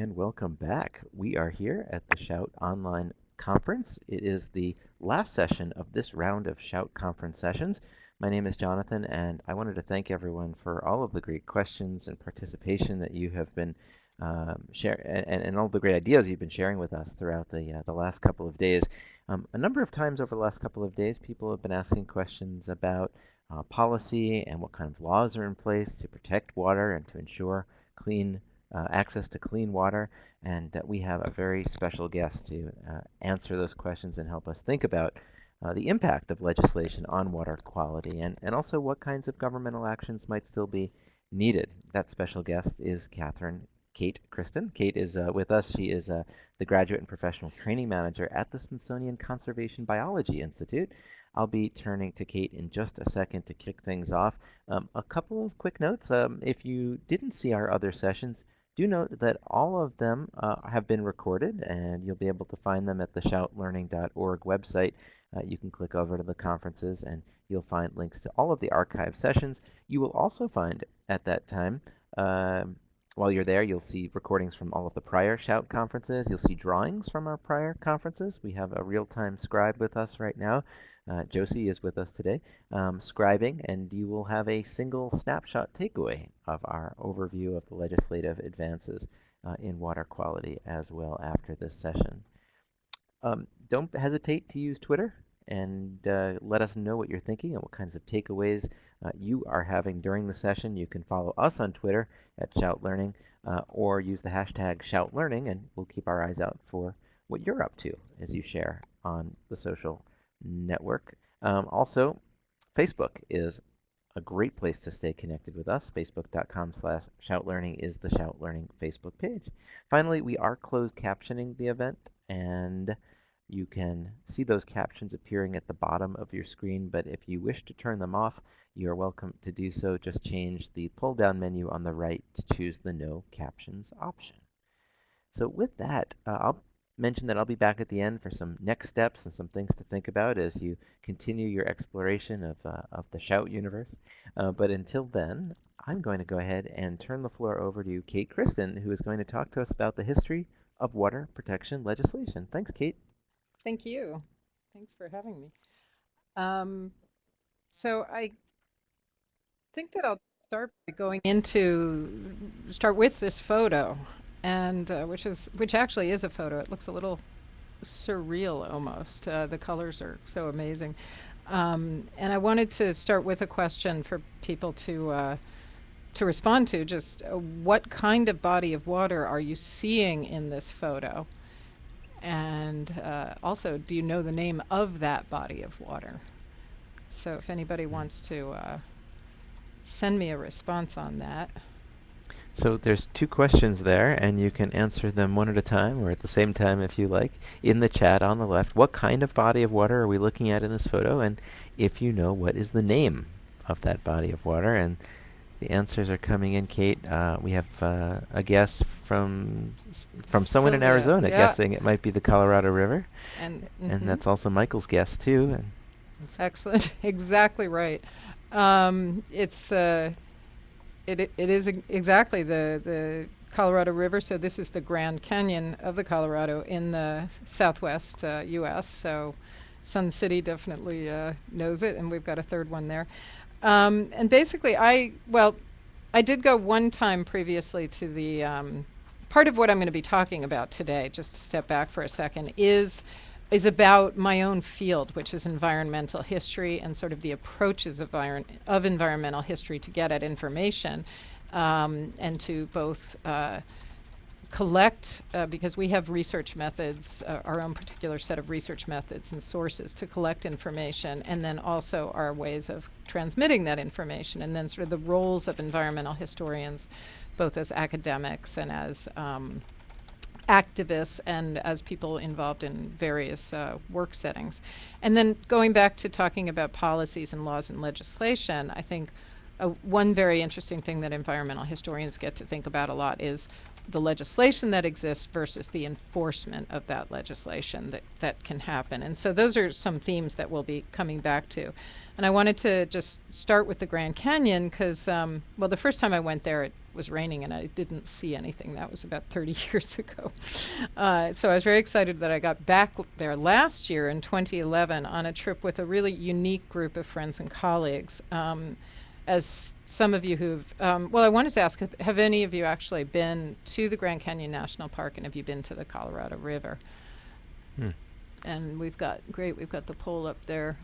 And welcome back. We are here at the Shout Online Conference. It is the last session of this round of Shout Conference sessions. My name is Jonathan, and I wanted to thank everyone for all of the great questions and participation that you have been sharing, and all the great ideas you've been sharing with us throughout the last couple of days. A number of times over the last couple of days, people have been asking questions about policy and what kind of laws are in place to protect water and to ensure clean access to clean water, and that we have a very special guest to answer those questions and help us think about the impact of legislation on water quality and also what kinds of governmental actions might still be needed. That special guest is Kate Christen. Kate is with us. She is the Graduate and Professional Training Manager at the Smithsonian Conservation Biology Institute. I'll be turning to Kate in just a second to kick things off. A couple of quick notes. If you didn't see our other sessions, do note that all of them have been recorded, and you'll be able to find them at the shoutlearning.org website. You can click over to the conferences, and you'll find links to all of the archived sessions. You will also find at that time, while you're there, you'll see recordings from all of the prior Shout conferences. You'll see drawings from our prior conferences. We have a real-time scribe with us right now. Josie is with us today, scribing, and you will have a single snapshot takeaway of our overview of the legislative advances in water quality as well after this session. Don't hesitate to use Twitter and let us know what you're thinking and what kinds of takeaways you are having during the session. You can follow us on Twitter at ShoutLearning or use the hashtag ShoutLearning, and we'll keep our eyes out for what you're up to as you share on the social network. Also, Facebook is a great place to stay connected with us. Facebook.com/ShoutLearning is the Shout Learning Facebook page. Finally, we are closed captioning the event, and you can see those captions appearing at the bottom of your screen, but if you wish to turn them off, you're welcome to do so. Just change the pull-down menu on the right to choose the No Captions option. So with that, I'll mention that I'll be back at the end for some next steps and some things to think about as you continue your exploration of the Shout universe. But until then, I'm going to go ahead and turn the floor over to Kate Christen, who is going to talk to us about the history of water protection legislation. Thanks, Kate. Thank you. Thanks for having me. So I think that I'll start by start with this photo, and which actually is a photo. It looks a little surreal almost. The colors are so amazing. And I wanted to start with a question for people to respond to. Just what kind of body of water are you seeing in this photo? And also, do you know the name of that body of water? So if anybody wants to send me a response on that. So there's two questions there, and you can answer them one at a time or at the same time if you like. In the chat on the left, what kind of body of water are we looking at in this photo? And if you know, what is the name of that body of water? And the answers are coming in, Kate. We have a guess from someone in Arizona, yeah, guessing it might be the Colorado River. And that's also Michael's guess, too. And excellent. Exactly right. It is exactly the Colorado River. So this is the Grand Canyon of the Colorado in the southwest U.S. So Sun City definitely knows it, and we've got a third one there. And basically, I did go one time previously to the part of what I'm going to be talking about today, just to step back for a second, is about my own field, which is environmental history and sort of the approaches of environmental history to get at information, and to both collect, because we have research methods, our own particular set of research methods and sources to collect information, and then also our ways of transmitting that information, and then sort of the roles of environmental historians, both as academics and as activists and as people involved in various work settings. And then going back to talking about policies and laws and legislation, I think one very interesting thing that environmental historians get to think about a lot is the legislation that exists versus the enforcement of that legislation that can happen. And so those are some themes that we'll be coming back to. And I wanted to just start with the Grand Canyon because, well, the first time I went there, it was raining and I didn't see anything. That was about 30 years ago. So I was very excited that I got back there last year in 2011 on a trip with a really unique group of friends and colleagues. As some of you who've, well, I wanted to ask, have any of you actually been to the Grand Canyon National Park, and have you been to the Colorado River? And we've got the poll up there,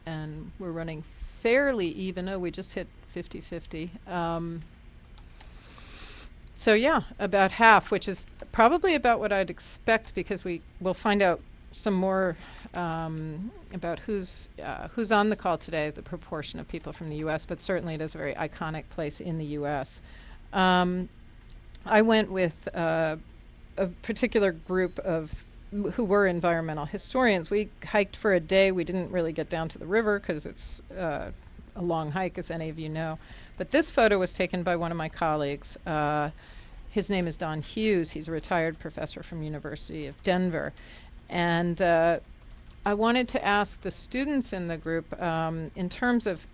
and we're running fairly even. Oh, we just hit 50-50. So yeah, about half, which is probably about what I'd expect, because we'll find out some more about who's on the call today, the proportion of people from the U.S., but certainly it is a very iconic place in the U.S. I went with a particular group of who were environmental historians. We hiked for a day. We didn't really get down to the river because it's a long hike, as any of you know. But this photo was taken by one of my colleagues. His name is Don Hughes. He's a retired professor from University of Denver. And I wanted to ask the students in the group, in terms of,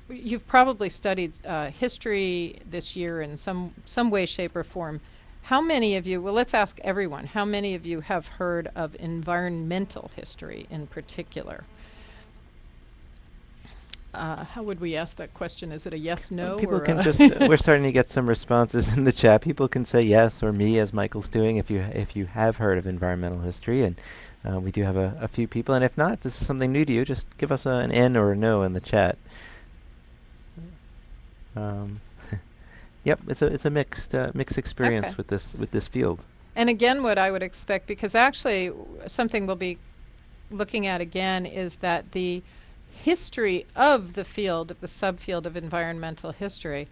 you've probably studied history this year in some way, shape, or form. How many of you, well, let's ask everyone, how many of you have heard of environmental history in particular? How would we ask that question? Is it a yes, no? People can just, we're starting to get some responses in the chat. People can say yes or me, as Michael's doing, if you have heard of environmental history. And we do have a few people. And if not, if this is something new to you, just give us an N or a no in the chat. Yep, it's a mixed experience with this field. And again, what I would expect, because actually something we'll be looking at again, is that the history of the field, of the subfield of environmental history,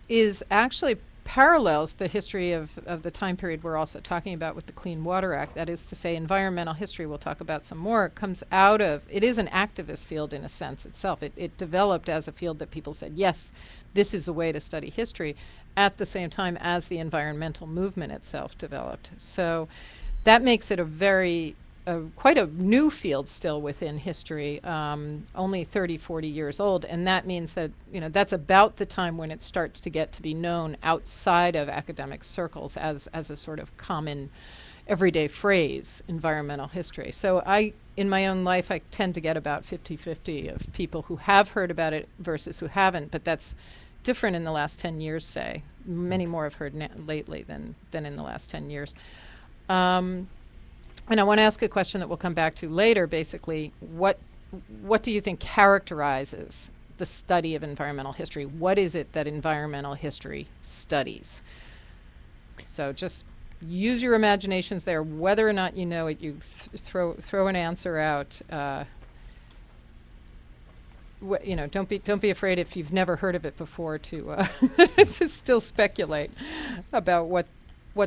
is actually parallels the history of the time period we're also talking about with the Clean Water Act. That is to say, environmental history, we'll talk about some more, comes out of, it is an activist field in a sense itself. It developed as a field that people said, yes, this is a way to study history, at the same time as the environmental movement itself developed. So that makes it a very quite a new field still within history, only 30, 40 years old, and that means that, you know, that's about the time when it starts to get to be known outside of academic circles as a sort of common everyday phrase, environmental history. So in my own life, I tend to get about 50-50 of people who have heard about it versus who haven't, but that's different in the last 10 years, say. Many more have heard lately than in the last 10 years. And I want to ask a question that we'll come back to later. Basically, what do you think characterizes the study of environmental history? What is it that environmental history studies? So just use your imaginations there. Whether or not you know it, you throw an answer out. You know, don't be afraid if you've never heard of it before to still speculate about what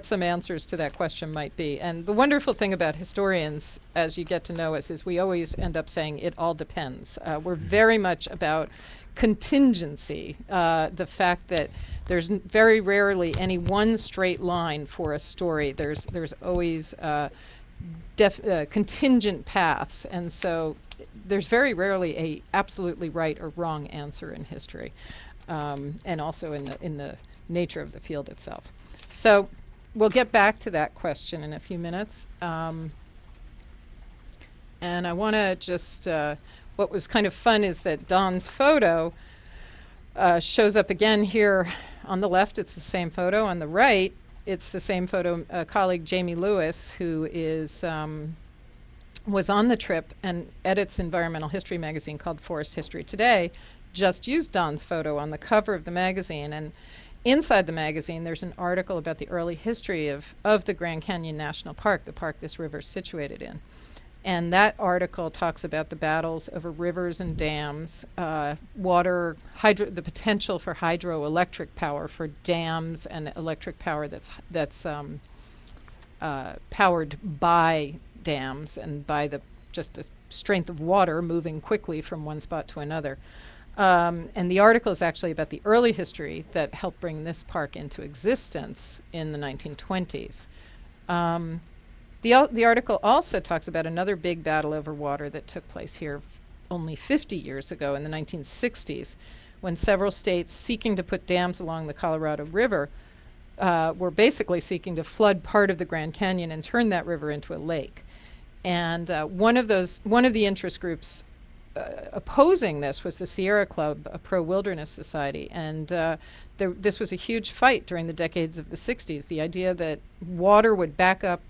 some answers to that question might be. And the wonderful thing about historians, as you get to know us, is we always end up saying it all depends. We're very much about contingency, the fact that there's very rarely any one straight line for a story. There's always contingent paths, and so there's very rarely a absolutely right or wrong answer in history, and also in the nature of the field itself. So we'll get back to that question in a few minutes. And I want to just, what was kind of fun is that Don's photo shows up again here on the left. It's the same photo. On the right, it's the same photo. Colleague Jamie Lewis, who is was on the trip and edits environmental history magazine called Forest History Today, just used Don's photo on the cover of the magazine. And inside the magazine, there's an article about the early history of the Grand Canyon National Park, the park this river is situated in. And that article talks about the battles over rivers and dams, water, the potential for hydroelectric power for dams and electric power that's powered by dams and by just the strength of water moving quickly from one spot to another. And the article is actually about the early history that helped bring this park into existence in the 1920s. The article also talks about another big battle over water that took place here only 50 years ago in the 1960s, when several states seeking to put dams along the Colorado River were basically seeking to flood part of the Grand Canyon and turn that river into a lake. And one of the interest groups opposing this was the Sierra Club, a pro-wilderness society. And this was a huge fight during the decades of the 60s. The idea that water would back up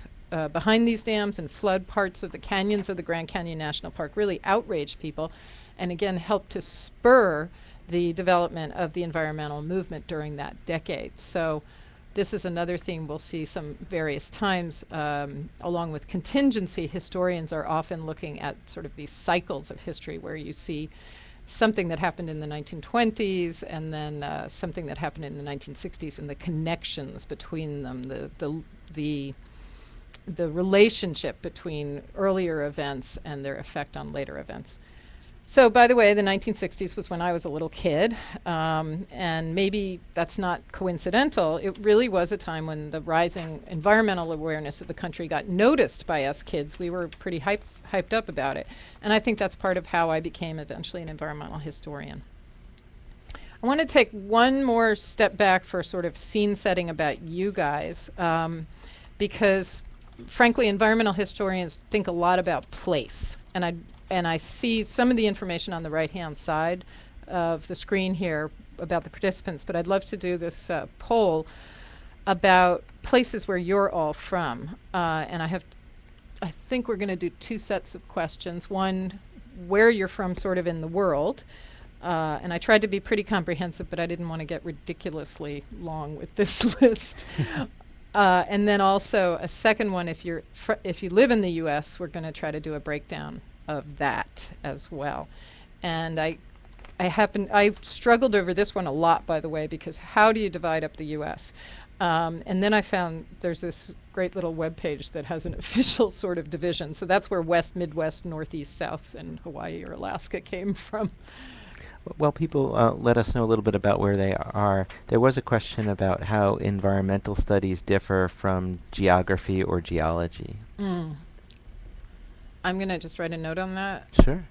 behind these dams and flood parts of the canyons of the Grand Canyon National Park really outraged people, and again helped to spur the development of the environmental movement during that decade. So this is another theme we'll see some various times. Along with contingency, historians are often looking at sort of these cycles of history where you see something that happened in the 1920s and then something that happened in the 1960s, and the connections between them, the relationship between earlier events and their effect on later events. So, by the way, the 1960s was when I was a little kid, and maybe that's not coincidental. It really was a time when the rising environmental awareness of the country got noticed by us kids. We were pretty hyped up about it, and I think that's part of how I became eventually an environmental historian. I want to take one more step back for sort of scene setting about you guys, because frankly, environmental historians think a lot about place, and I see some of the information on the right-hand side of the screen here about the participants, but I'd love to do this poll about places where you're all from. And I think we're going to do two sets of questions. One, where you're from sort of in the world. And I tried to be pretty comprehensive, but I didn't want to get ridiculously long with this list. And then also a second one, if you live in the U.S., we're going to try to do a breakdown of that as well. And I struggled over this one a lot, by the way, because how do you divide up the U.S.? And then I found there's this great little web page that has an official sort of division. So that's where West, Midwest, Northeast, South, and Hawaii or Alaska came from. Well, people let us know a little bit about where they are. There was a question about how environmental studies differ from geography or geology. I'm going to just write a note on that. Sure.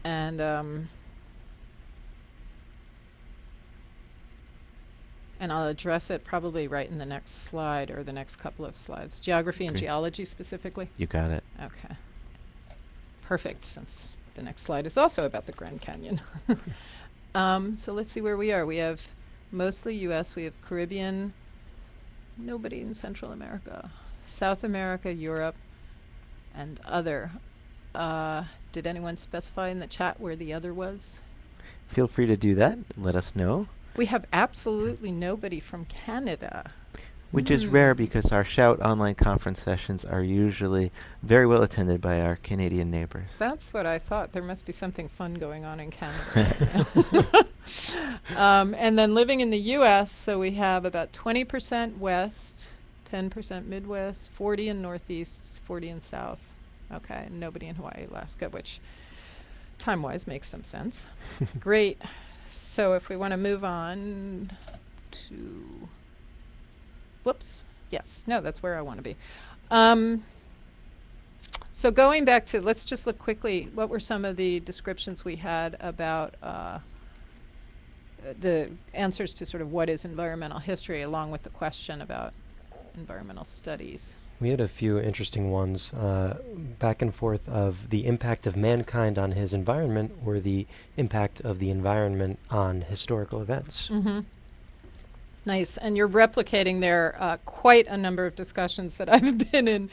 And I'll address it probably right in the next slide or the next couple of slides. Geography and geology specifically? You got it. Okay. Perfect, since the next slide is also about the Grand Canyon. So let's see where we are. We have mostly U.S., we have Caribbean, nobody in Central America, South America, Europe, and other. Did anyone specify in the chat where the other was? Feel free to do that. Let us know. We have absolutely nobody from Canada. Which is rare because our Shout online conference sessions are usually very well attended by our Canadian neighbors. That's what I thought. There must be something fun going on in Canada right now. And then living in the U.S., so we have about 20% West, 10% Midwest, 40 in Northeast, 40 in South. Okay, and nobody in Hawaii, Alaska, which time-wise makes some sense. Great. So if we want to move on to... Whoops. Yes. No, that's where I want to be. So going back to, let's just look quickly, what were some of the descriptions we had about the answers to sort of what is environmental history, along with the question about environmental studies? We had a few interesting ones back and forth of the impact of mankind on his environment or the impact of the environment on historical events. Mm-hmm. Nice. And you're replicating there quite a number of discussions that I've been in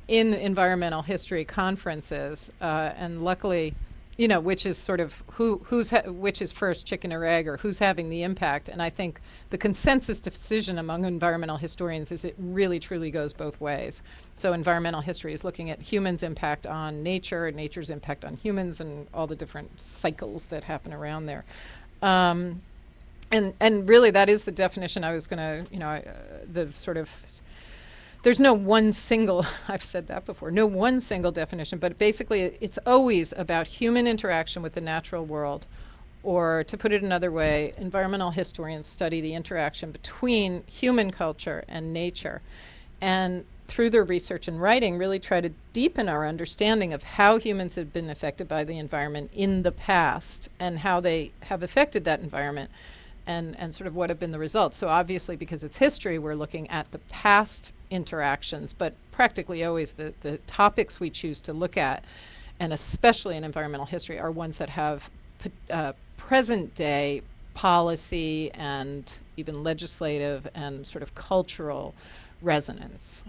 environmental history conferences. And luckily, you know, which is sort of which is first, chicken or egg, or who's having the impact. And I think the consensus decision among environmental historians is it really truly goes both ways. So environmental history is looking at humans' impact on nature and nature's impact on humans and all the different cycles that happen around there. And really, that is the definition I was going to, the sort of there's no one single, I've said that before, no one single definition, but basically it's always about human interaction with the natural world. Or to put it another way, environmental historians study the interaction between human culture and nature. And through their research and writing, really try to deepen our understanding of how humans have been affected by the environment in the past and how they have affected that environment and sort of what have been the results. So obviously, because it's history, we're looking at the past interactions, but practically always the topics we choose to look at, and especially in environmental history, are ones that have present day policy and even legislative and sort of cultural resonance.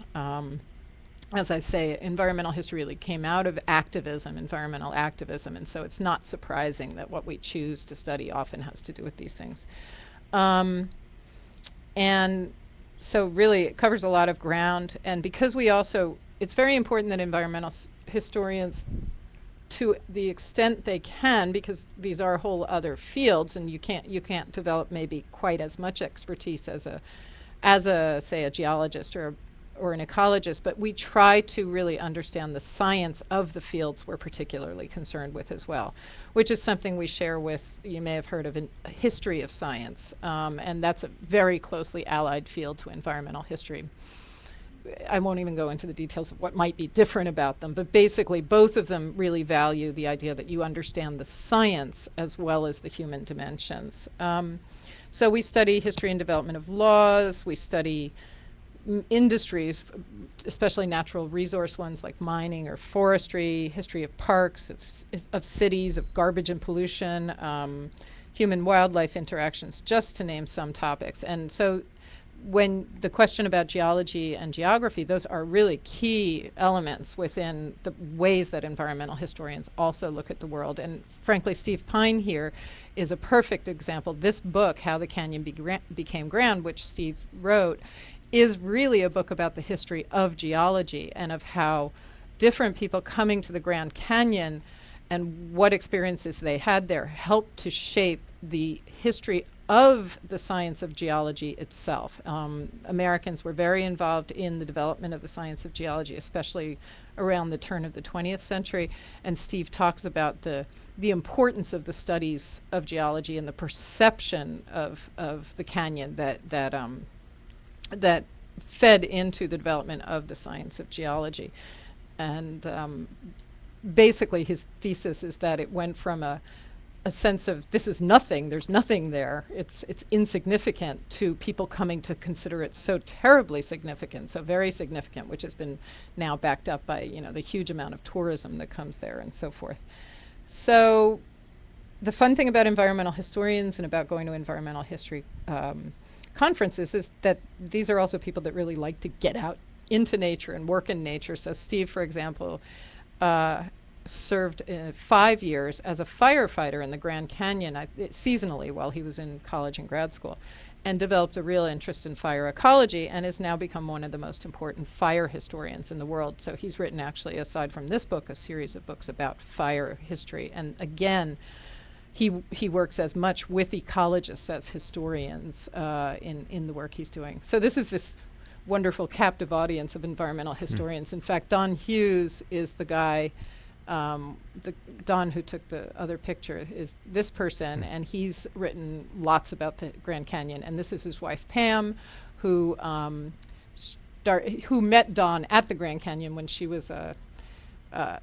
As I say, environmental history really came out of activism, environmental activism, and so it's not surprising that what we choose to study often has to do with these things. And so really it covers a lot of ground, and because we also, it's very important that environmental historians, to the extent they can, because these are whole other fields, and you can't develop maybe quite as much expertise as a say a geologist or an ecologist, but we try to really understand the science of the fields we're particularly concerned with as well, which is something we share with, you may have heard of, a history of science, and that's a very closely allied field to environmental history. I won't even go into the details of what might be different about them, but basically both of them really value the idea that you understand the science as well as the human dimensions. So we study history and development of laws, we study industries, especially natural resource ones like mining or forestry, history of parks, of cities, of garbage and pollution, human-wildlife interactions, just to name some topics. And so when the question about geology and geography, those are really key elements within the ways that environmental historians also look at the world. And frankly, Steve Pine here is a perfect example. This book, How the Canyon Became Grand, which Steve wrote, is really a book about the history of geology and of how different people coming to the Grand Canyon and what experiences they had there helped to shape the history of the science of geology itself. Americans were very involved in the development of the science of geology, especially around the turn of the 20th century. And Steve talks about the importance of the studies of geology and the perception of the canyon that fed into the development of the science of geology. And basically his thesis is that it went from a sense of this is nothing, there's nothing there, it's insignificant, to people coming to consider it so terribly significant, so very significant, which has been now backed up by the huge amount of tourism that comes there and so forth. So the fun thing about environmental historians and about going to environmental history conferences is that these are also people that really like to get out into nature and work in nature. So Steve, for example, served 5 years as a firefighter in the Grand Canyon seasonally while he was in college and grad school, and developed a real interest in fire ecology and has now become one of the most important fire historians in the world. So he's written, actually, aside from this book, a series of books about fire history. And again, he works as much with ecologists as historians in the work he's doing. So this is this wonderful captive audience of environmental historians. In fact, Don Hughes is the guy, Don who took the other picture is this person, and he's written lots about the Grand Canyon. And this is his wife Pam, who met Don at the Grand Canyon when she was I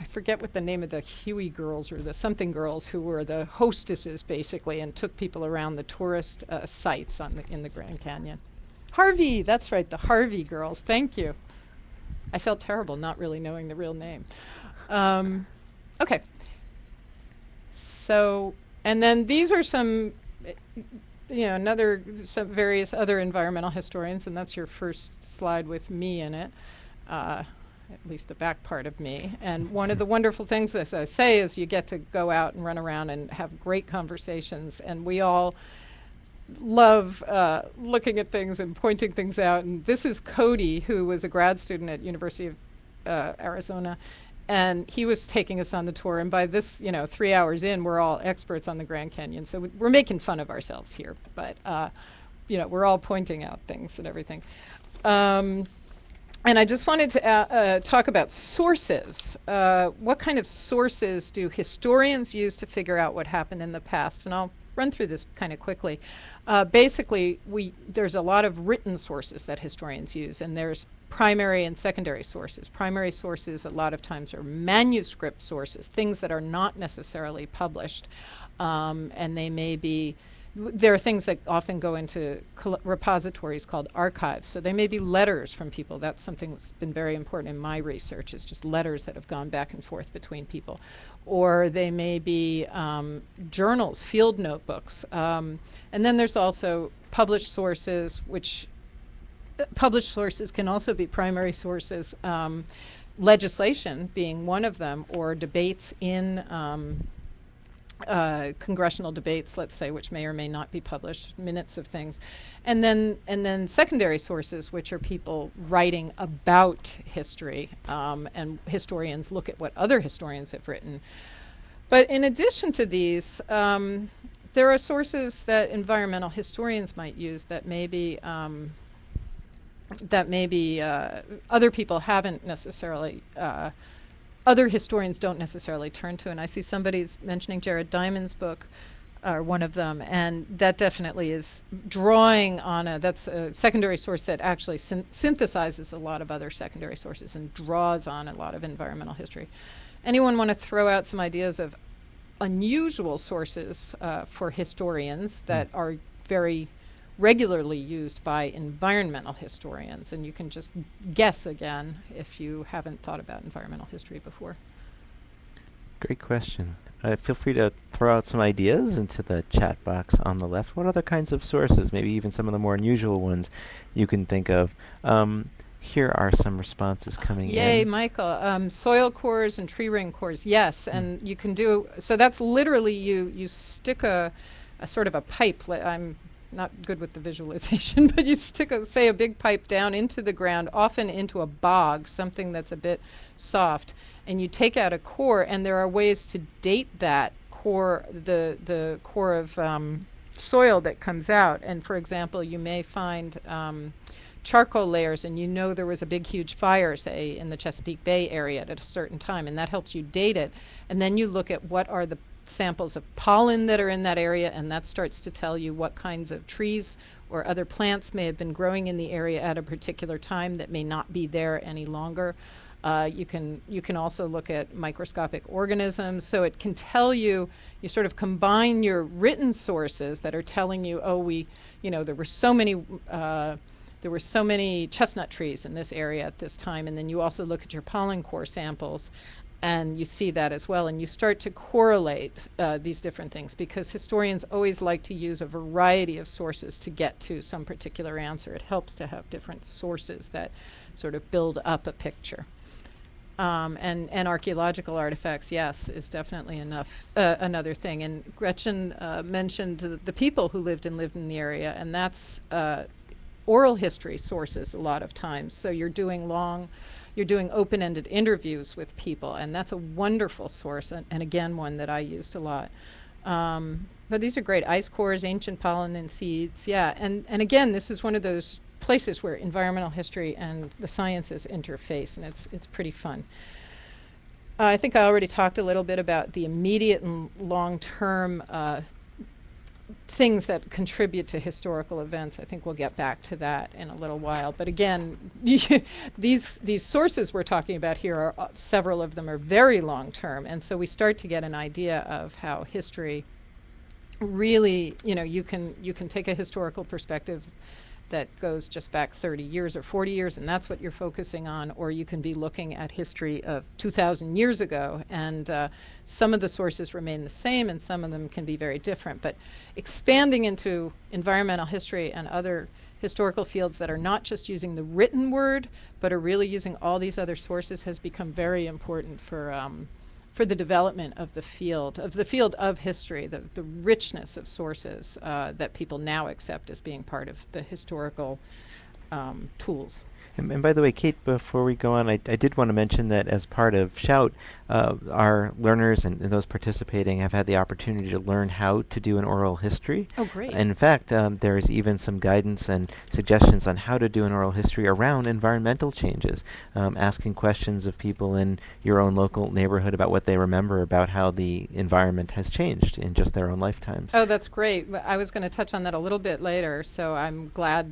forget what the name of the Huey girls or the something girls, who were the hostesses basically and took people around the tourist sites in the Grand Canyon. Harvey, that's right, the Harvey girls. Thank you. I felt terrible not really knowing the real name. Okay. So, and then these are some, some various other environmental historians, and that's your first slide with me in it, at least the back part of me. And one of the wonderful things, as I say, is you get to go out and run around and have great conversations, and we all love looking at things and pointing things out. And this is Cody, who was a grad student at University of Arizona, and he was taking us on the tour. And by this, 3 hours in, we're all experts on the Grand Canyon. So we're making fun of ourselves here, but we're all pointing out things and everything. And I just wanted to talk about sources. What kind of sources do historians use to figure out what happened in the past? And I'll run through this kind of quickly. Basically, there's a lot of written sources that historians use, and there's primary and secondary sources. Primary sources a lot of times are manuscript sources, things that are not necessarily published, and they may be. There are things that often go into repositories called archives. So they may be letters from people. That's something that's been very important in my research, is just letters that have gone back and forth between people. Or they may be journals, field notebooks. And then there's also published sources, which published sources can also be primary sources, legislation being one of them, or debates in congressional debates, let's say, which may or may not be published, minutes of things, and then secondary sources, which are people writing about history, and historians look at what other historians have written. But in addition to these, there are sources that environmental historians might use that maybe other people haven't necessarily. Other historians don't necessarily turn to, and I see somebody's mentioning Jared Diamond's book, or one of them, and that definitely is drawing on that's a secondary source that actually synthesizes a lot of other secondary sources and draws on a lot of environmental history. Anyone want to throw out some ideas of unusual sources for historians that are very regularly used by environmental historians? And you can just guess again if you haven't thought about environmental history before. Great question. Feel free to throw out some ideas into the chat box on the left. What other kinds of sources, maybe even some of the more unusual ones, you can think of? Here are some responses coming in. Yay, Michael. Soil cores and tree ring cores, yes. And you can do, so that's literally you stick a sort of a pipe. I'm not good with the visualization, but you stick, say, a big pipe down into the ground, often into a bog, something that's a bit soft, and you take out a core, and there are ways to date that core, the core of soil that comes out. And for example, you may find charcoal layers, and you know there was a big huge fire, say, in the Chesapeake Bay area at a certain time, and that helps you date it. And then you look at what are the samples of pollen that are in that area, and that starts to tell you what kinds of trees or other plants may have been growing in the area at a particular time that may not be there any longer. You can also look at microscopic organisms, so it can tell you. You sort of combine your written sources that are telling you, there were so many chestnut trees in this area at this time, and then you also look at your pollen core samples, and you see that as well, and you start to correlate these different things, because historians always like to use a variety of sources to get to some particular answer. It helps to have different sources that sort of build up a picture. And archaeological artifacts, yes, is definitely another thing. And Gretchen mentioned the people who lived in the area, and that's oral history sources a lot of times. So you're doing open-ended interviews with people, and that's a wonderful source, and again, one that I used a lot. But these are great. Ice cores, ancient pollen and seeds, yeah. And again, this is one of those places where environmental history and the sciences interface, and it's pretty fun. I think I already talked a little bit about the immediate and long-term things that contribute to historical events. I think we'll get back to that in a little while. But again, these sources we're talking about here are several of them are very long term, and so we start to get an idea of how history really, you can take a historical perspective that goes just back 30 years or 40 years, and that's what you're focusing on, or you can be looking at history of 2,000 years ago, and some of the sources remain the same and some of them can be very different. But expanding into environmental history and other historical fields that are not just using the written word, but are really using all these other sources has become very important for the development of the field of history, the richness of sources that people now accept as being part of the historical tools. And by the way, Kate, before we go on, I did want to mention that as part of Shout, our learners and those participating have had the opportunity to learn how to do an oral history. Oh, great. And in fact, there is even some guidance and suggestions on how to do an oral history around environmental changes, asking questions of people in your own local neighborhood about what they remember about how the environment has changed in just their own lifetimes. Oh, that's great. I was going to touch on that a little bit later, so I'm glad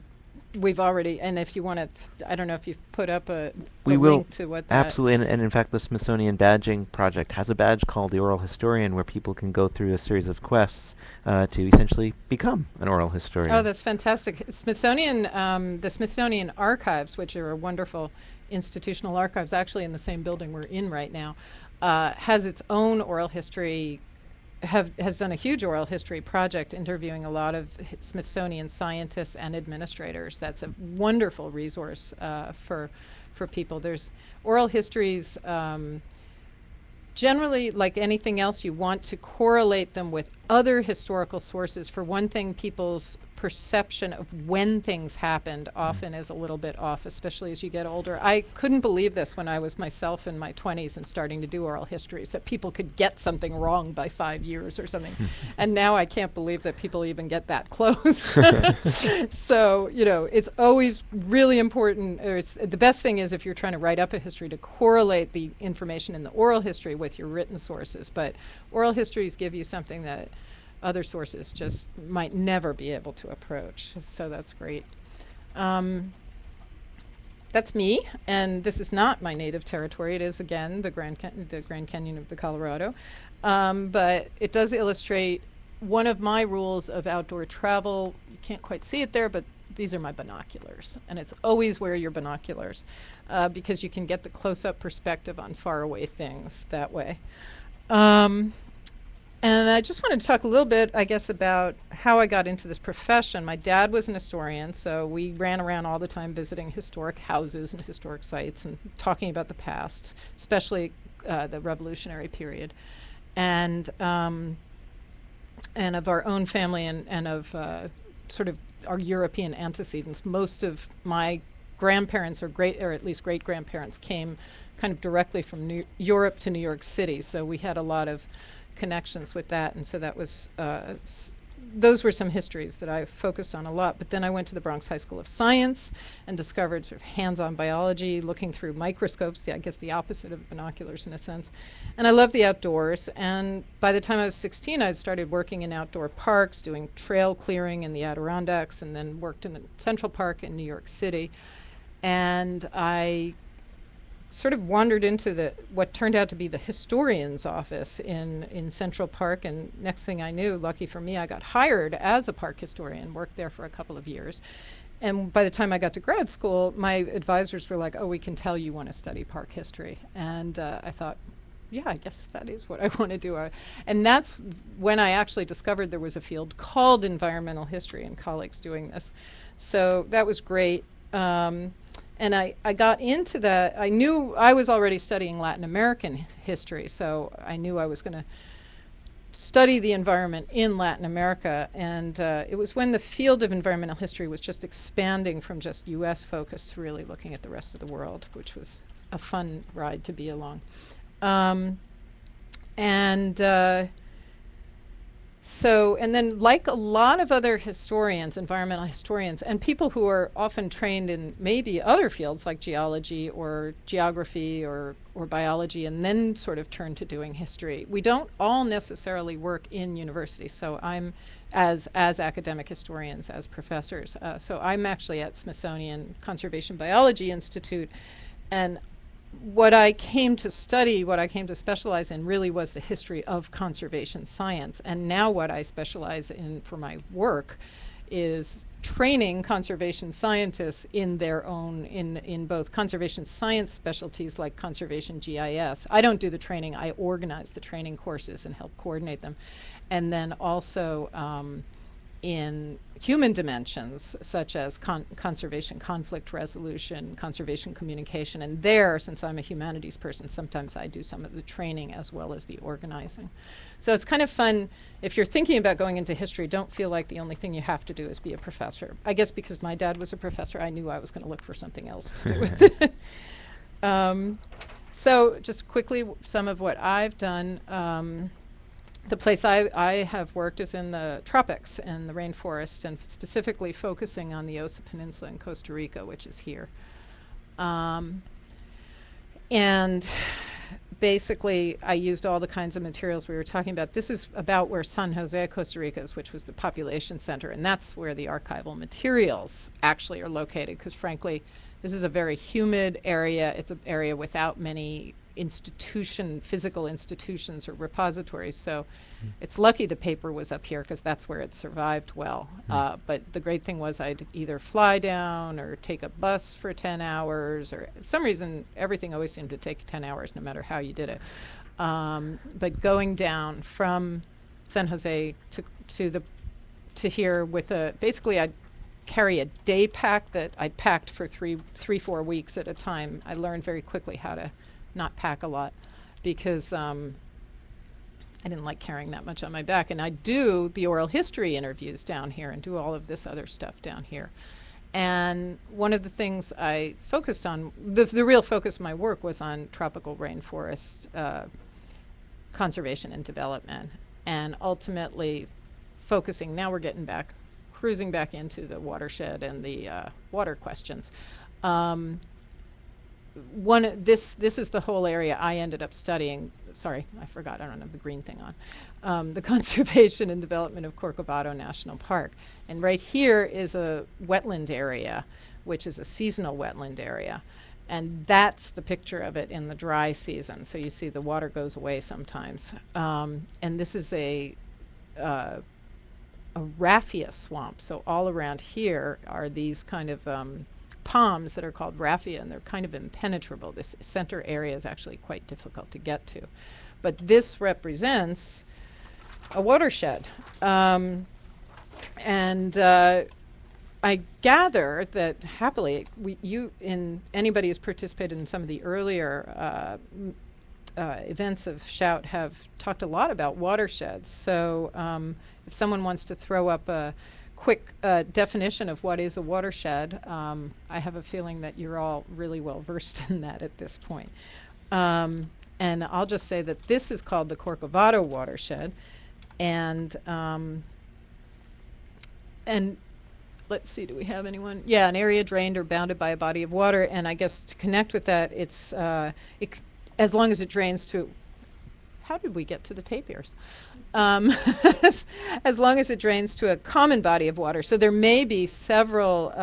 we've already, and if you want to, I don't know if you've put up a link to what that... Absolutely, and in fact the Smithsonian Badging Project has a badge called the Oral Historian where people can go through a series of quests to essentially become an oral historian. Oh, that's fantastic. Smithsonian, the Smithsonian Archives, which are a wonderful institutional archives, actually in the same building we're in right now, has its own oral history, has done a huge oral history project interviewing a lot of Smithsonian scientists and administrators. That's a wonderful resource for people. There's oral histories, generally, like anything else, you want to correlate them with other historical sources. For one thing, people's perception of when things happened often is a little bit off, especially as you get older. I couldn't believe this when I was myself in my 20s and starting to do oral histories, that people could get something wrong by 5 years or something. And now I can't believe that people even get that close. So, you know, it's always really important, or the best thing is if you're trying to write up a history to correlate the information in the oral history with your written sources. But oral histories give you something that other sources just might never be able to approach. So that's great. That's me, and this is not my native territory. It is, again, the Grand Canyon of the Colorado. But it does illustrate one of my rules of outdoor travel. You can't quite see it there, but these are my binoculars. And it's always wear your binoculars because you can get the close-up perspective on faraway things that way. And I just wanted to talk a little bit, I guess, about how I got into this profession. My dad was an historian, so we ran around all the time visiting historic houses and historic sites and talking about the past, especially the Revolutionary period, and of our own family and of sort of our European antecedents. Most of my grandparents, or at least great-grandparents, came kind of directly from Europe to New York City, so we had a lot of connections with that, and so that was those were some histories that I focused on a lot. But then I went to the Bronx High School of Science and discovered sort of hands-on biology, looking through microscopes, I guess the opposite of binoculars in a sense. And I love the outdoors, and by the time I was 16 I'd started working in outdoor parks, doing trail clearing in the Adirondacks, and then worked in the Central Park in New York City. And I sort of wandered into what turned out to be the historian's office in Central Park, and next thing I knew, lucky for me, I got hired as a park historian, worked there for a couple of years. And by the time I got to grad school, my advisors were like, oh, we can tell you want to study park history. And I thought, yeah, I guess that is what I want to do. And that's when I actually discovered there was a field called environmental history and colleagues doing this. So that was great. And I got into that. I knew I was already studying Latin American history, so I knew I was going to study the environment in Latin America. And it was when the field of environmental history was just expanding from just U.S. focus to really looking at the rest of the world, which was a fun ride to be along. And then, like a lot of other historians, environmental historians, and people who are often trained in maybe other fields like geology or geography or biology, and then sort of turn to doing history, we don't all necessarily work in universities. So I'm, as academic historians, as professors, so I'm actually at Smithsonian Conservation Biology Institute, and what I came to study, what I came to specialize in, really was the history of conservation science. And now what I specialize in for my work is training conservation scientists in their own, in both conservation science specialties like conservation GIS. I don't do the training, I organize the training courses and help coordinate them. And then also in human dimensions, such as conservation, conflict resolution, conservation communication. And there, since I'm a humanities person, sometimes I do some of the training as well as the organizing. So it's kind of fun. If you're thinking about going into history, don't feel like the only thing you have to do is be a professor. I guess because my dad was a professor, I knew I was going to look for something else to do with it. So just quickly, some of what I've done. The place I have worked is in the tropics and the rainforest, and specifically focusing on the Osa Peninsula in Costa Rica, which is here. And basically, I used all the kinds of materials we were talking about. This is about where San Jose, Costa Rica is, which was the population center, and that's where the archival materials actually are located, because frankly, this is a very humid area. It's an area without many physical institutions or repositories, so it's lucky the paper was up here, because that's where it survived well. But the great thing was I'd either fly down or take a bus for 10 hours, or for some reason everything always seemed to take 10 hours no matter how you did it. But going down from San Jose to here with basically I'd carry a day pack that I'd packed for 4 weeks at a time. I learned very quickly how to not pack a lot, because I didn't like carrying that much on my back. And I do the oral history interviews down here and do all of this other stuff down here. And one of the things I focused on, the real focus of my work was on tropical rainforest conservation and development, and ultimately focusing, now we're getting back, cruising back into the watershed and the water questions. This is the whole area I ended up studying. Sorry, I forgot, I don't have the green thing on. The conservation and development of Corcovado National Park. And right here is a wetland area, which is a seasonal wetland area. And that's the picture of it in the dry season. So you see the water goes away sometimes. And this is a raffia swamp. So all around here are these kind of palms that are called raffia, and they're kind of impenetrable. This center area is actually quite difficult to get to. But this represents a watershed. And I gather that happily, anybody who's participated in some of the earlier events of Shout have talked a lot about watersheds. So if someone wants to throw up a quick definition of what is a watershed, I have a feeling that you're all really well versed in that at this point. And I'll just say that this is called the Corcovado watershed, and let's see, do we have anyone? Yeah, an area drained or bounded by a body of water, and I guess to connect with that, it's as long as it drains to. How did we get to the tapirs? As long as it drains to a common body of water. So there may be several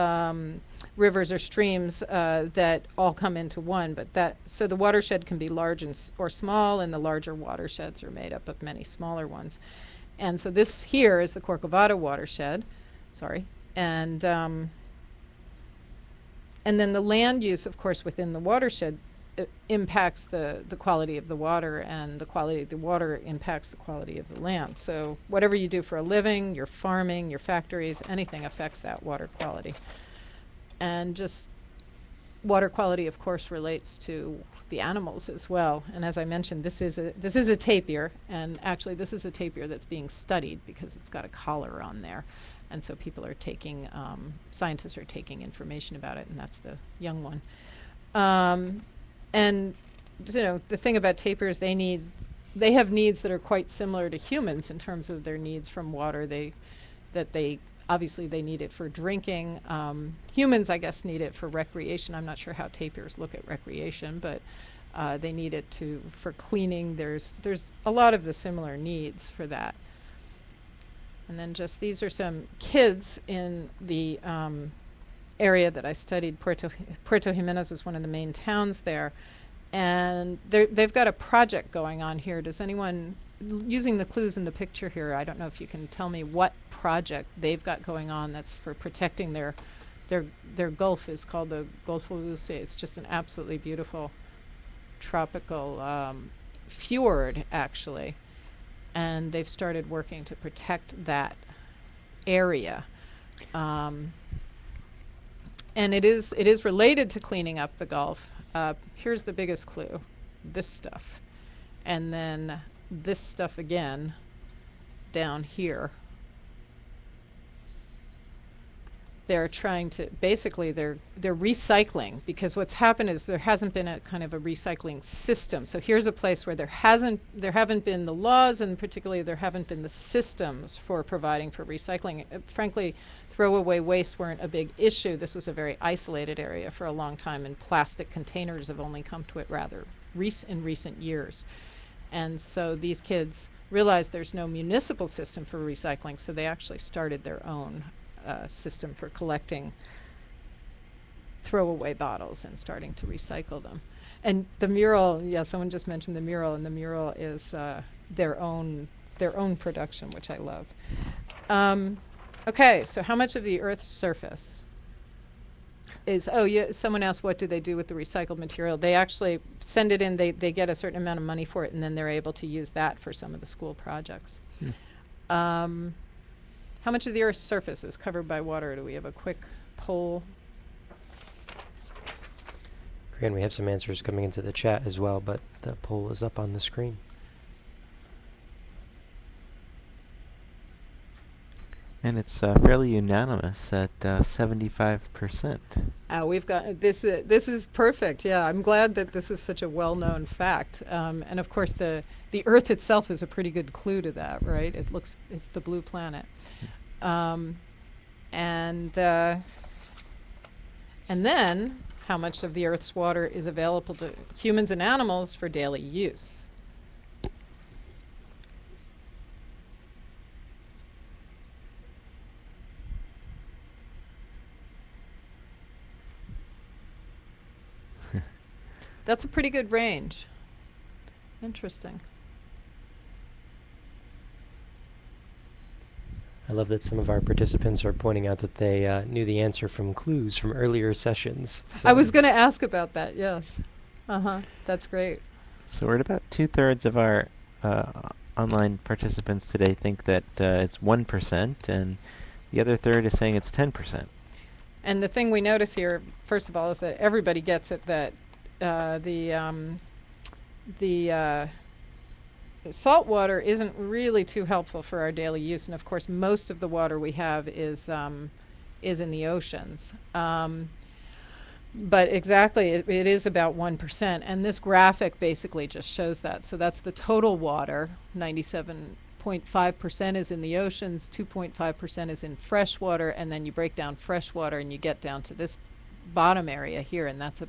rivers or streams that all come into one, but so the watershed can be large or small, and the larger watersheds are made up of many smaller ones. And so this here is the Corcovado watershed. Sorry. And then the land use, of course, within the watershed impacts the quality of the water, and the quality of the water impacts the quality of the land. So whatever you do for a living, your farming, your factories, anything affects that water quality. And just water quality, of course, relates to the animals as well. And as I mentioned, this is a tapir, and actually this is a tapir that's being studied because it's got a collar on there. And so people are taking, scientists are taking information about it, and that's the young one. And the thing about tapirs, they have needs that are quite similar to humans in terms of their needs from water. Obviously they need it for drinking. Humans, I guess, need it for recreation. I'm not sure how tapirs look at recreation, but they need it for cleaning. There's a lot of the similar needs for that. And then just these are some kids in the area that I studied. Puerto Jimenez is one of the main towns there, and they've got a project going on here. Does anyone, using the clues in the picture here, I don't know if you can tell me what project they've got going on that's for protecting their Gulf. Is called the Golfo Dulce. It's just an absolutely beautiful tropical fjord, actually, and they've started working to protect that area. And it is related to cleaning up the Gulf. Here's the biggest clue, this stuff. And then this stuff again down here. They're trying to, basically they're recycling, because what's happened is there hasn't been a kind of a recycling system. So here's a place where there haven't been the laws, and particularly there haven't been the systems for providing for recycling. Frankly, throwaway waste weren't a big issue. This was a very isolated area for a long time, and plastic containers have only come to it rather in recent years. And so these kids realized there's no municipal system for recycling, so they actually started their own system for collecting throwaway bottles and starting to recycle them. And the mural, yeah, someone just mentioned the mural, and the mural is their own production, which I love. Okay, so how much of the Earth's surface is, oh yeah, someone asked what do they do with the recycled material. They actually send it in, they get a certain amount of money for it, and then they're able to use that for some of the school projects. How much of the Earth's surface is covered by water? Do we have a quick poll? Great, we have some answers coming into the chat as well, but the poll is up on the screen. And it's fairly unanimous at 75%. We've got this is perfect. Yeah, I'm glad that this is such a well-known fact. And of course, the Earth itself is a pretty good clue to that, right? It's the blue planet. And then how much of the Earth's water is available to humans and animals for daily use? That's a pretty good range. Interesting. I love that some of our participants are pointing out that they knew the answer from clues from earlier sessions. So I was going to ask about that, yes. That's great. So we're at about 2/3 of our online participants today think that it's 1%, and the other third is saying it's 10%. And the thing we notice here, first of all, is that everybody gets it, that the salt water isn't really too helpful for our daily use, and of course most of the water we have is in the oceans. But exactly, it is about 1%, and this graphic basically just shows that. So that's the total water. 97.5% is in the oceans, 2.5% is in fresh water, and then you break down fresh water and you get down to this bottom area here, and that's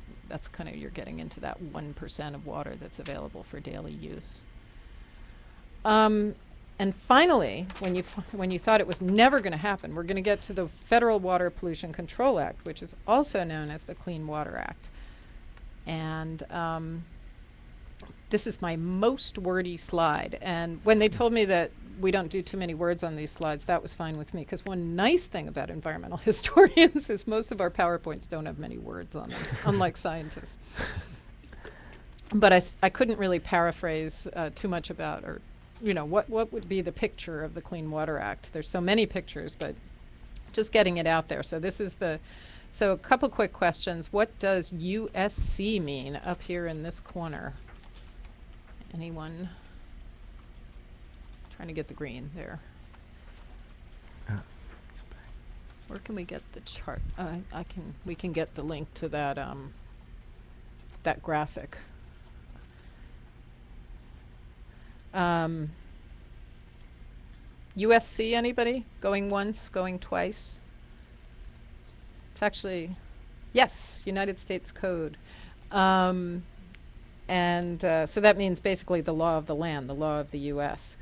kind of, you're getting into that 1% of water that's available for daily use. And finally, when you thought it was never going to happen, we're going to get to the Federal Water Pollution Control Act, which is also known as the Clean Water Act. And this is my most wordy slide. And when they told me that we don't do too many words on these slides, that was fine with me, because one nice thing about environmental historians is most of our PowerPoints don't have many words on them, unlike scientists. But I couldn't really paraphrase too much about, or what would be the picture of the Clean Water Act. There's so many pictures, but just getting it out there. So this is so a couple quick questions. What does USC mean up here in this corner? Anyone? Trying to get the green there. Where can we get the chart? We can get the link to that that graphic. USC, anybody? Going once, going twice? It's actually, yes, United States Code. So that means basically the law of the land, the law of the U.S.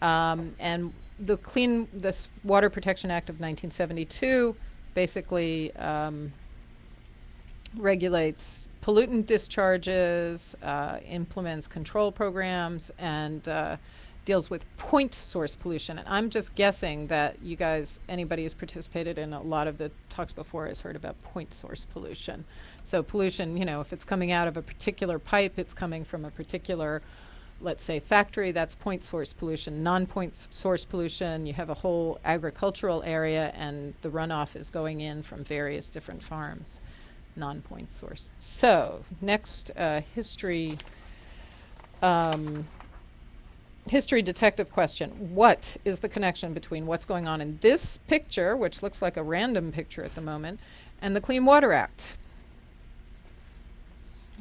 And this Water Protection Act of 1972 basically regulates pollutant discharges, implements control programs, and deals with point source pollution. And I'm just guessing that you guys, anybody who's participated in a lot of the talks before has heard about point source pollution. So pollution, if it's coming out of a particular pipe, it's coming from a particular let's say factory, that's point source pollution. Non-point source pollution, you have a whole agricultural area and the runoff is going in from various different farms. Non-point source. So next, history detective question. What is the connection between what's going on in this picture, which looks like a random picture at the moment, and the Clean Water Act?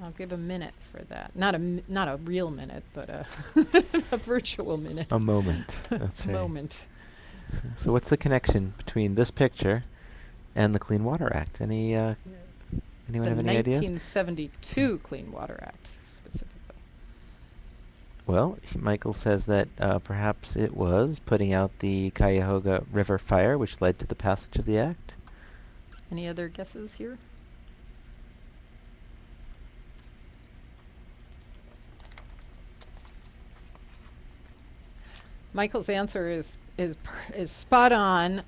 I'll give a minute for that. Not a real minute, but a a virtual minute. A moment. That's right. Moment. So what's the connection between this picture and the Clean Water Act? Anyone have any ideas? The 1972 Clean Water Act, specifically. Well, Michael says that perhaps it was putting out the Cuyahoga River fire, which led to the passage of the act. Any other guesses here? Michael's answer is spot on,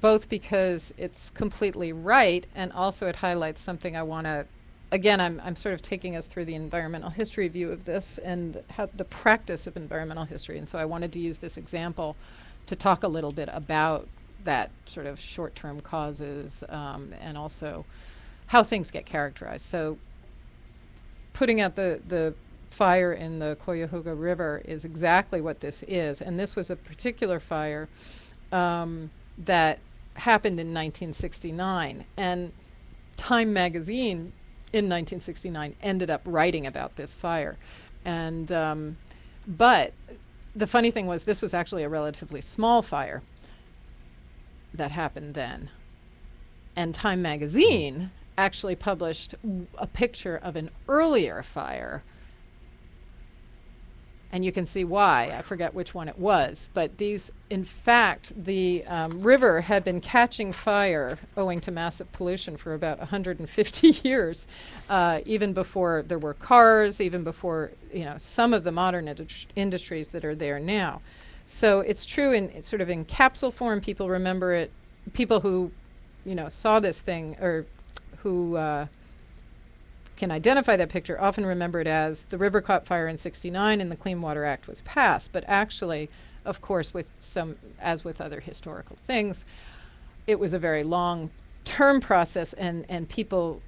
both because it's completely right and also it highlights something I want to. Again, I'm sort of taking us through the environmental history view of this and how the practice of environmental history, and so I wanted to use this example to talk a little bit about that sort of short-term causes and also how things get characterized. So putting out the fire in the Cuyahoga River is exactly what this is, and this was a particular fire that happened in 1969, and Time magazine in 1969 ended up writing about this fire. And but the funny thing was, this was actually a relatively small fire that happened then, and Time magazine actually published a picture of an earlier fire. And you can see why. I forget which one it was. But these, in fact, the river had been catching fire owing to massive pollution for about 150 years, even before there were cars, even before some of the modern industries that are there now. So it's true in sort of in capsule form. People remember it. People who saw this thing or who can identify that picture often remember it as the river caught fire in '69 and the Clean Water Act was passed. But actually, of course, as with other historical things, it was a very long-term process, and people.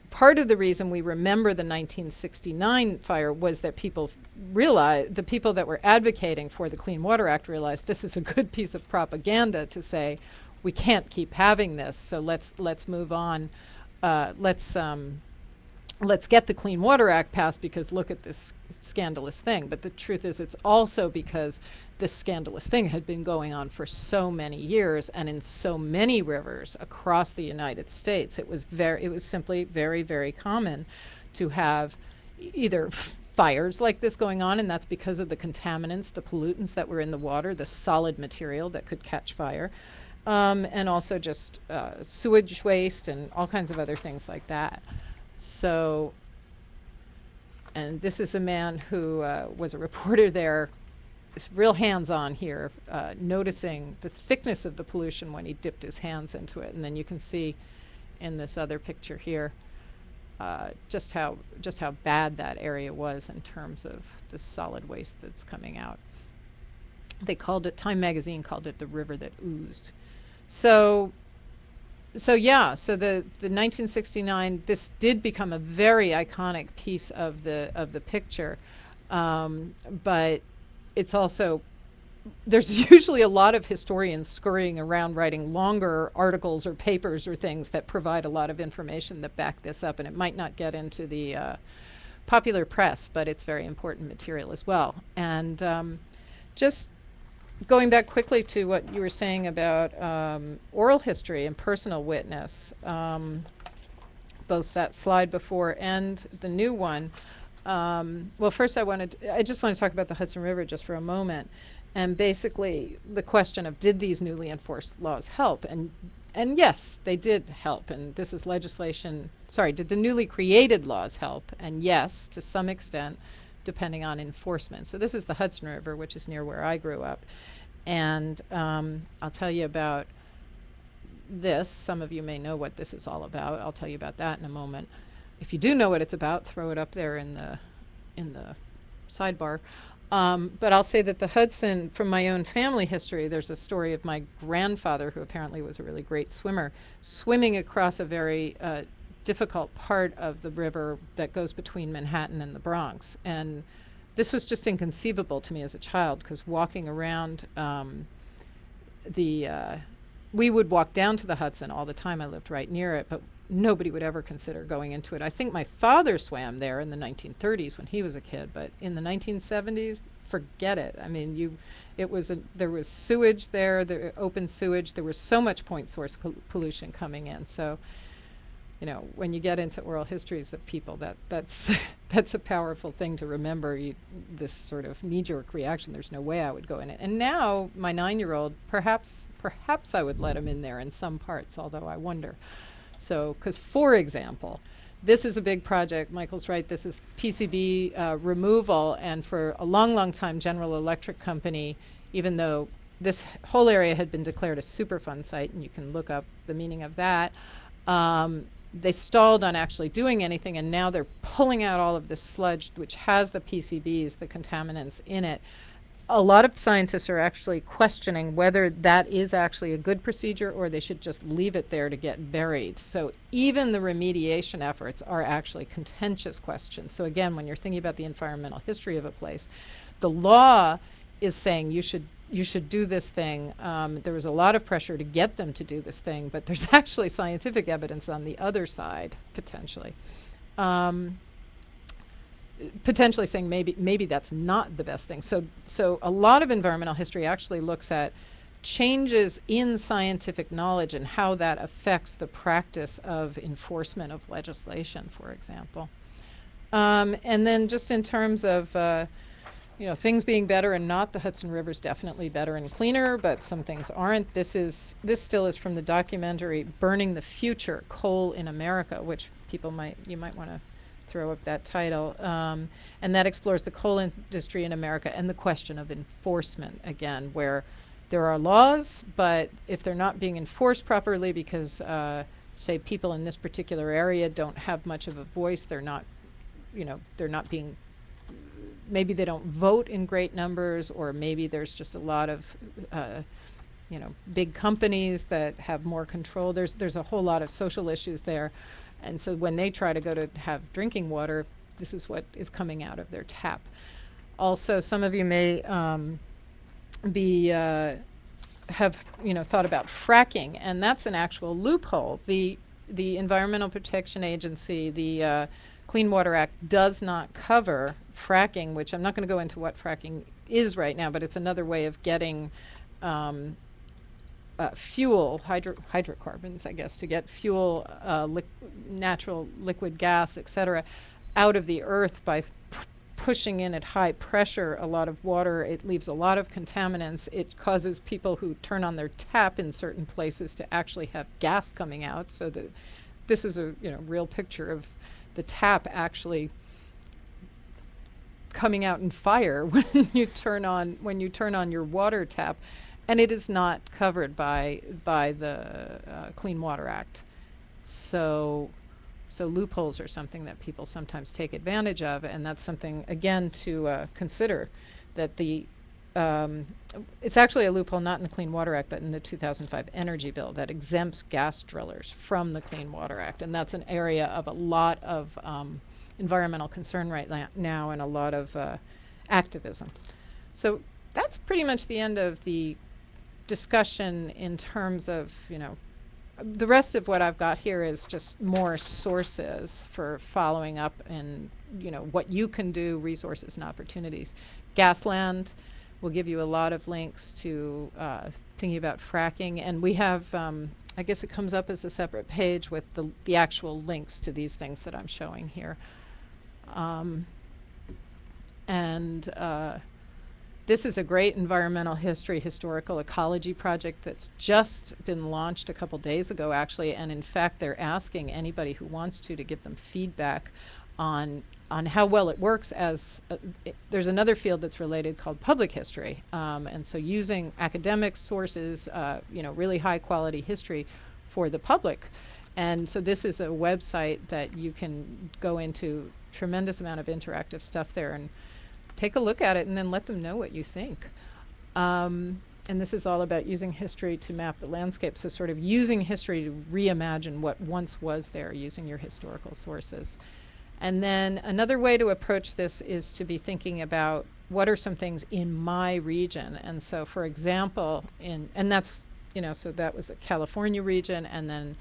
Part of the reason we remember the 1969 fire was that people realized, the people that were advocating for the Clean Water Act realized this is a good piece of propaganda to say we can't keep having this, so let's move on. Let's get the Clean Water Act passed because look at this scandalous thing. But the truth is, it's also because this scandalous thing had been going on for so many years and in so many rivers across the United States. It was simply very, very common to have either fires like this going on, and that's because of the contaminants, the pollutants that were in the water, the solid material that could catch fire, and also just sewage waste and all kinds of other things like that. So, and this is a man who was a reporter there, real hands-on here, noticing the thickness of the pollution when he dipped his hands into it. And then you can see in this other picture here just how bad that area was in terms of the solid waste that's coming out. They called it, Time magazine called it the river that oozed. So the 1969, this did become a very iconic piece of the picture, but it's also, there's usually a lot of historians scurrying around writing longer articles or papers or things that provide a lot of information that back this up, and it might not get into the popular press, but it's very important material as well. And just going back quickly to what you were saying about oral history and personal witness, both that slide before and the new one. Well, first I just want to talk about the Hudson River just for a moment, and basically the question of did these newly enforced laws help? And yes, they did help. And this is legislation. Sorry, did the newly created laws help? And yes, to some extent, depending on enforcement. So this is the Hudson River, which is near where I grew up. And I'll tell you about this. Some of you may know what this is all about. I'll tell you about that in a moment. If you do know what it's about, throw it up there in the sidebar. But I'll say that the Hudson, from my own family history, there's a story of my grandfather, who apparently was a really great swimmer, swimming across a very difficult part of the river that goes between Manhattan and the Bronx. And this was just inconceivable to me as a child, because walking around we would walk down to the Hudson all the time. I lived right near it, but nobody would ever consider going into it. I think my father swam there in the 1930s when he was a kid, but in the 1970s, forget it. I mean, there was sewage there, the open sewage. There was so much point source pollution coming in. So, when you get into oral histories of people, that's that's a powerful thing to remember. This sort of knee-jerk reaction. There's no way I would go in it. And now my 9-year-old, perhaps I would let him in there in some parts, although I wonder. So, because for example, this is a big project. Michael's right. This is PCB removal, and for a long, long time, General Electric Company, even though this whole area had been declared a Superfund site, and you can look up the meaning of that, they stalled on actually doing anything, and now they're pulling out all of this sludge, which has the PCBs, the contaminants in it. A lot of scientists are actually questioning whether that is actually a good procedure or they should just leave it there to get buried. So even the remediation efforts are actually contentious questions. So again, when you're thinking about the environmental history of a place, the law is saying you should do this thing. There was a lot of pressure to get them to do this thing, but there's actually scientific evidence on the other side, potentially. Potentially saying maybe that's not the best thing. So a lot of environmental history actually looks at changes in scientific knowledge and how that affects the practice of enforcement of legislation, for example. And then just in terms of things being better and not, the Hudson River's definitely better and cleaner, but some things aren't. This still is from the documentary Burning the Future: Coal in America, which you might want to throw up that title, and that explores the coal industry in America and the question of enforcement, again, where there are laws, but if they're not being enforced properly because, say, people in this particular area don't have much of a voice, they're not being, maybe they don't vote in great numbers, or maybe there's just a lot of big companies that have more control. There's a whole lot of social issues there. And so when they try to go to have drinking water, this is what is coming out of their tap. Also, some of you may have thought about fracking, and that's an actual loophole. The Environmental Protection Agency, the Clean Water Act, does not cover fracking, which I'm not going to go into what fracking is right now, but it's another way of getting fuel, hydrocarbons, I guess, to get fuel, natural liquid gas, etc., out of the earth by pushing in at high pressure a lot of water. It leaves a lot of contaminants. It causes people who turn on their tap in certain places to actually have gas coming out. So that this is a real picture of the tap actually coming out in fire when you turn on your water tap. And it is not covered by the Clean Water Act. So loopholes are something that people sometimes take advantage of, and that's something, again, to consider, that it's actually a loophole not in the Clean Water Act, but in the 2005 Energy Bill that exempts gas drillers from the Clean Water Act. And that's an area of a lot of environmental concern right now and a lot of activism. So that's pretty much the end of the discussion in terms of, the rest of what I've got here is just more sources for following up and, what you can do, resources and opportunities. Gasland will give you a lot of links to thinking about fracking. And we have, I guess it comes up as a separate page with the actual links to these things that I'm showing here. This is a great environmental history, historical ecology project that's just been launched a couple days ago, actually. And in fact, they're asking anybody who wants to give them feedback on how well it works. There's another field that's related called public history. And so using academic sources, really high quality history for the public. And so this is a website that you can go into, tremendous amount of interactive stuff there. And take a look at it and then let them know what you think. And this is all about using history to map the landscape. So sort of using history to reimagine what once was there using your historical sources. And then another way to approach this is to be thinking about what are some things in my region. And so, for example, and that's, so that was the California region, and then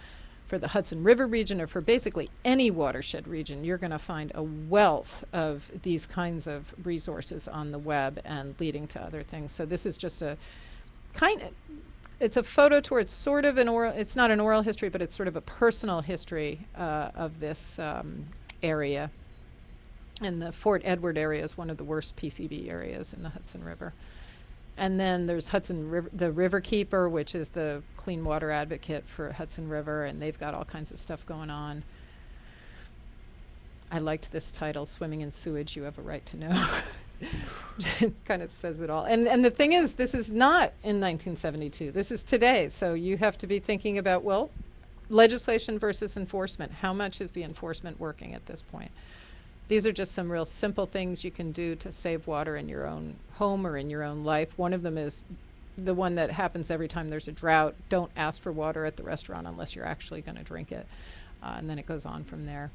for the Hudson River region, or for basically any watershed region, you're going to find a wealth of these kinds of resources on the web and leading to other things. So this is just it's a photo tour. It's sort of it's not an oral history, but it's sort of a personal history of this area. And the Fort Edward area is one of the worst PCB areas in the Hudson River. And then there's Hudson River, the River Keeper, which is the clean water advocate for Hudson River, and they've got all kinds of stuff going on. I liked this title, Swimming in Sewage, You Have a Right to Know. It kind of says it all. And the thing is, this is not in 1972. This is today. So you have to be thinking about, well, legislation versus enforcement. How much is the enforcement working at this point? These are just some real simple things you can do to save water in your own home or in your own life. One of them is the one that happens every time there's a drought. Don't ask for water at the restaurant unless you're actually going to drink it. And then it goes on from there.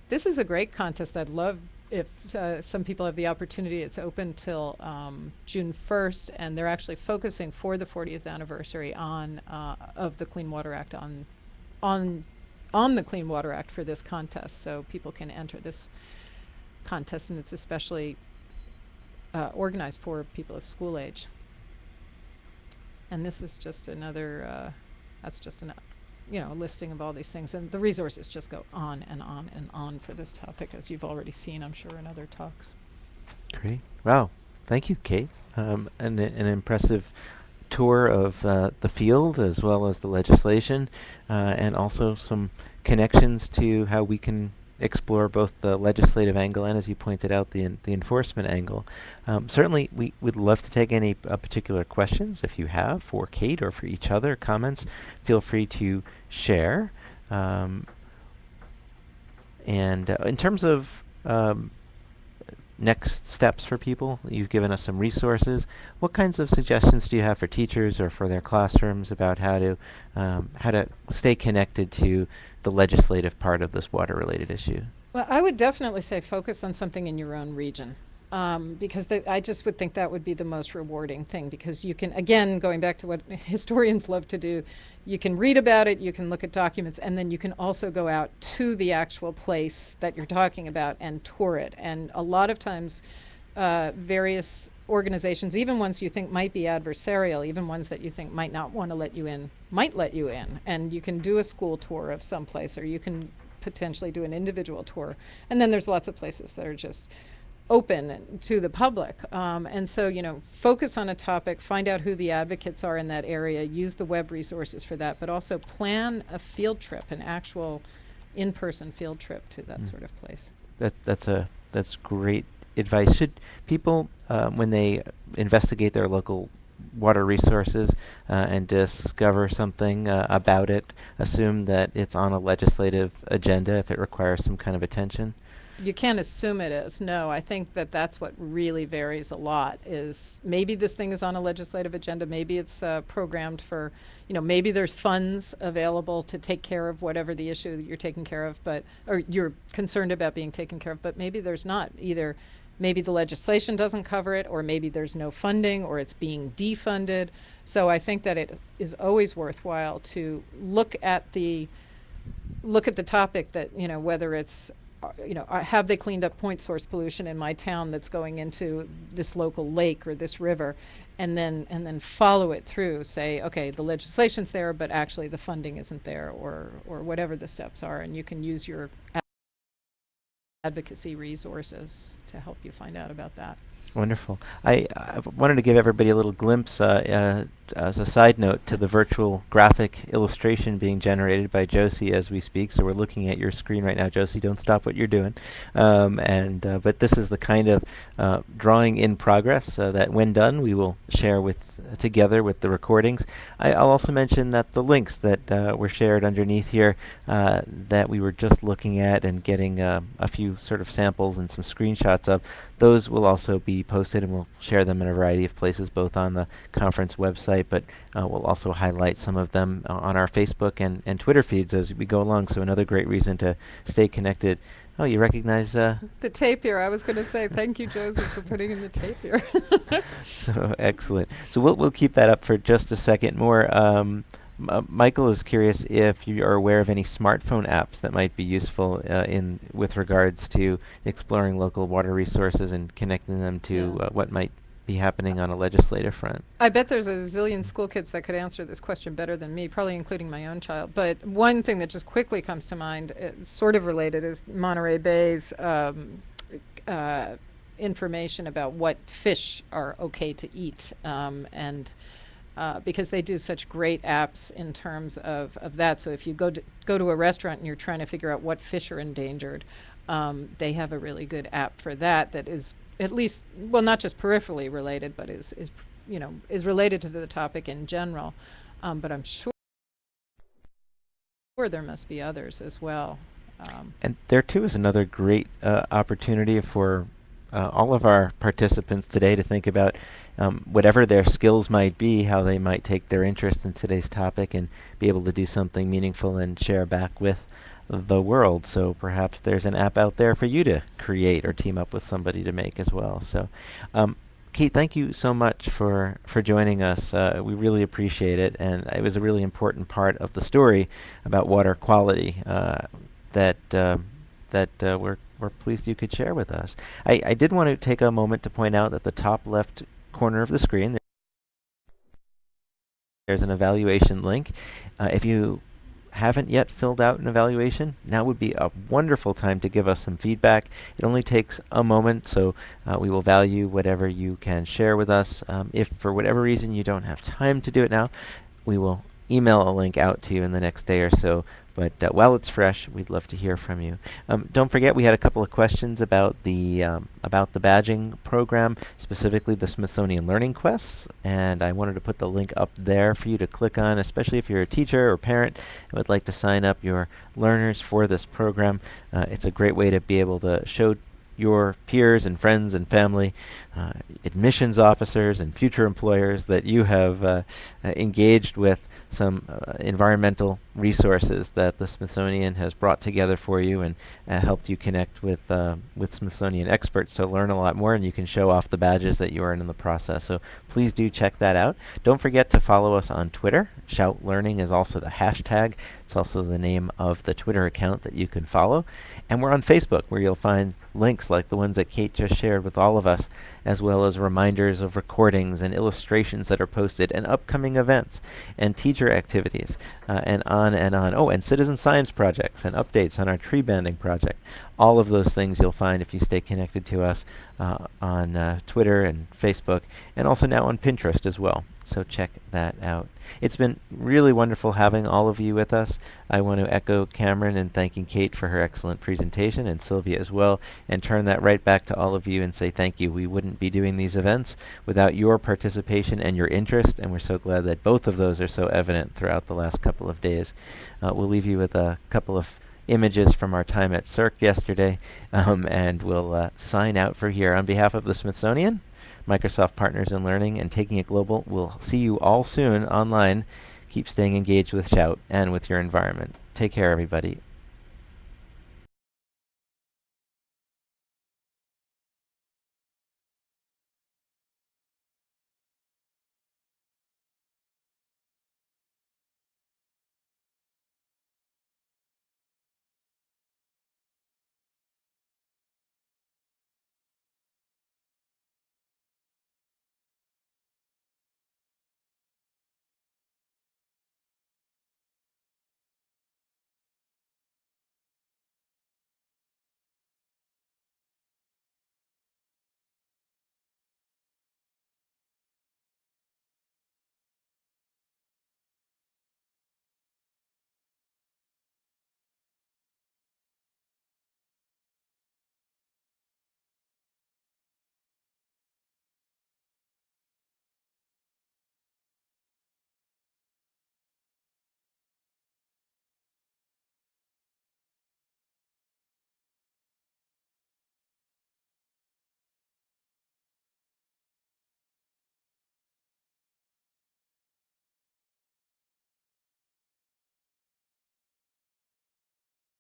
This is a great contest. I'd love if some people have the opportunity. It's open till June 1st, and they're actually focusing for the 40th anniversary of the Clean Water Act on the Clean Water Act for this contest, so people can enter this contest, and it's especially organized for people of school age. And this is just another, that's just a listing of all these things, and the resources just go on and on and on for this topic, as you've already seen, I'm sure, in other talks. Great. Wow. Thank you, Kate. An impressive tour of the field as well as the legislation, and also some connections to how we can explore both the legislative angle and, as you pointed out, the enforcement angle. Certainly, we would love to take any particular questions if you have for Kate or for each other. Comments, feel free to share. And in terms of next steps for people, you've given us some resources. What kinds of suggestions do you have for teachers or for their classrooms about how to stay connected to the legislative part of this water-related issue? Well, I would definitely say focus on something in your own region, because I just would think that would be the most rewarding thing, because you can, again, going back to what historians love to do, you can read about it, you can look at documents, and then you can also go out to the actual place that you're talking about and tour it. And a lot of times, various organizations, even ones you think might be adversarial, even ones that you think might not want to let you in, might let you in. And you can do a school tour of some place, or you can potentially do an individual tour. And then there's lots of places that are just open to the public. And so, focus on a topic, find out who the advocates are in that area, use the web resources for that, but also plan a field trip, an actual in-person field trip to that sort of place. That's great advice. Should people, when they investigate their local water resources and discover something about it, assume that it's on a legislative agenda if it requires some kind of attention? You can't assume it is. No, I think that's what really varies a lot, is maybe this thing is on a legislative agenda, maybe it's programmed for, maybe there's funds available to take care of whatever the issue that you're taking care of, or you're concerned about being taken care of, but maybe there's not. Either maybe the legislation doesn't cover it, or maybe there's no funding, or it's being defunded. So I think that it is always worthwhile to look at the topic, that, whether it's, have they cleaned up point source pollution in my town that's going into this local lake or this river, and then follow it through. Say, okay, the legislation's there, but actually the funding isn't there, or whatever the steps are, and you can use your advocacy resources to help you find out about that. Wonderful. I wanted to give everybody a little glimpse as a side note to the virtual graphic illustration being generated by Josie as we speak. So we're looking at your screen right now, Josie. Don't stop what you're doing. But this is the kind of drawing in progress that, when done, we will share with together with the recordings. I'll also mention that the links that were shared underneath here that we were just looking at and getting a few sort of samples and some screenshots of, those will also be posted, and we'll share them in a variety of places, both on the conference website, but we'll also highlight some of them on our Facebook and Twitter feeds as we go along. So another great reason to stay connected. Oh, you recognize the tape here. I was going to say thank you, Joseph, for putting in the tape here. So excellent. So we'll keep that up for just a second more. Michael is curious if you are aware of any smartphone apps that might be useful with regards to exploring local water resources and connecting them to what might be happening on a legislative front. I bet there's a zillion school kids that could answer this question better than me, probably including my own child. But one thing that just quickly comes to mind, sort of related, is Monterey Bay's information about what fish are okay to eat, because they do such great apps in terms of that. So if you go to a restaurant and you're trying to figure out what fish are endangered, they have a really good app for that is at least, well, not just peripherally related, but is related to the topic in general. But I'm sure there must be others as well. And there too is another great opportunity for all of our participants today to think about whatever their skills might be, how they might take their interest in today's topic and be able to do something meaningful and share back with the world. So perhaps there's an app out there for you to create or team up with somebody to make as well. So Kate, thank you so much for joining us. We really appreciate it, and it was a really important part of the story about water quality that we're pleased you could share with us. I did want to take a moment to point out that the top left corner of the screen, there's an evaluation link. If you haven't yet filled out an evaluation, now would be a wonderful time to give us some feedback. It only takes a moment, so we will value whatever you can share with us. If for whatever reason you don't have time to do it now, we will email a link out to you in the next day or so. But while it's fresh, we'd love to hear from you. Don't forget, we had a couple of questions about the badging program, specifically the Smithsonian Learning Quests, and I wanted to put the link up there for you to click on, especially if you're a teacher or parent and would like to sign up your learners for this program. It's a great way to be able to show your peers and friends and family, admissions officers and future employers that you have engaged with some environmental resources that the Smithsonian has brought together for you and helped you connect with Smithsonian experts to learn a lot more, and you can show off the badges that you earn in the process. So please do check that out. Don't forget to follow us on Twitter. Shout Learning is also the hashtag. It's also the name of the Twitter account that you can follow. And we're on Facebook, where you'll find links like the ones that Kate just shared with all of us, as well as reminders of recordings and illustrations that are posted and upcoming events and teacher activities and on and on. Oh, and citizen science projects and updates on our tree banding project. All of those things you'll find if you stay connected to us on Twitter and Facebook, and also now on Pinterest as well. So check that out. It's been really wonderful having all of you with us. I want to echo Cameron in thanking Kate for her excellent presentation, and Sylvia as well, and turn that right back to all of you and say thank you. We wouldn't be doing these events without your participation and your interest, and we're so glad that both of those are so evident throughout the last couple of days. We'll leave you with a couple of images from our time at CERC yesterday, and we'll sign out for here. On behalf of the Smithsonian, Microsoft Partners in Learning, and Taking It Global, we'll see you all soon online. Keep staying engaged with Shout and with your environment. Take care, everybody.